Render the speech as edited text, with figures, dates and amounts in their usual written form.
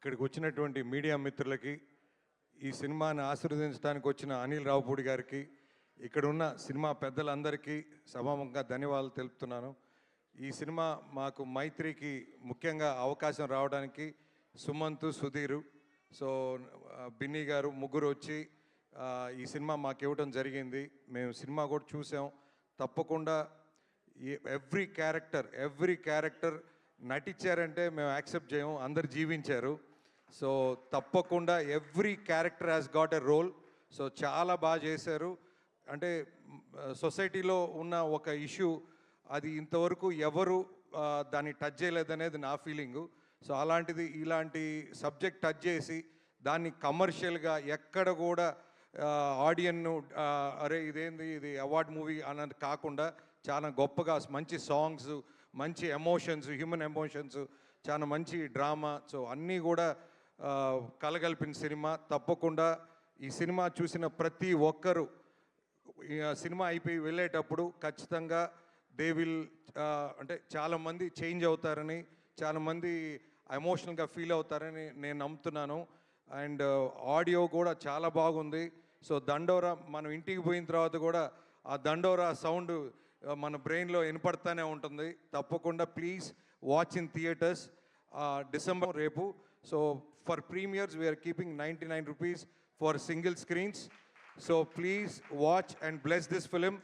ఇక్కడికి వచ్చినటువంటి మీడియా మిత్రులకి, ఈ సినిమాని ఆశీర్వదించడానికి వచ్చిన అనిల్ రావుపూడి గారికి, ఇక్కడ ఉన్న సినిమా పెద్దలందరికీ సభాముఖంగా ధన్యవాదాలు తెలుపుతున్నాను. ఈ సినిమా మాకు మైత్రికి ముఖ్యంగా అవకాశం రావడానికి సుమంత్, సుధీరు, సో బిన్నీ గారు ముగ్గురు వచ్చి ఈ సినిమా మాకు ఇవ్వడం జరిగింది. మేము సినిమా కూడా చూసాం. తప్పకుండా ఎవ్రీ క్యారెక్టర్ నటించారంటే మేము యాక్సెప్ట్ చేయము, అందరు జీవించారు. సో తప్పకుండా every character has got a role. So చాలా బాగా చేశారు. అంటే సొసైటీలో ఉన్న ఒక ఇష్యూ, అది ఇంతవరకు ఎవరు దాన్ని టచ్ చేయలేదనేది నా ఫీలింగు. సో అలాంటిది ఇలాంటి సబ్జెక్ట్ టచ్ చేసి దాన్ని కమర్షియల్గా ఎక్కడ కూడా ఆడియన్ను అరే ఇదేంది ఇది అవార్డ్ మూవీ అన్నది కాకుండా చాలా గొప్పగా మంచి సాంగ్స్, మంచి ఎమోషన్స్, హ్యూమన్ ఎమోషన్స్, చాలా మంచి డ్రామా, సో అన్నీ కూడా కలగలిపిన సినిమా. తప్పకుండా ఈ సినిమా చూసిన ప్రతి ఒక్కరూ సినిమా అయిపోయి వెళ్ళేటప్పుడు ఖచ్చితంగా దే విల్ అంటే చాలామంది చేంజ్ అవుతారని, చాలామంది ఎమోషనల్గా ఫీల్ అవుతారని నేను నమ్ముతున్నాను. అండ్ ఆడియో కూడా చాలా బాగుంది. సో దండోరా మనం ఇంటికి పోయిన తర్వాత కూడా ఆ దండోరా సౌండ్ మన బ్రెయిన్లో వినపడుతూనే ఉంటుంది. తప్పకుండా please watch in theatres December రేపు. So for premieres we are keeping 99 rupees for single screens. So please watch and bless this film.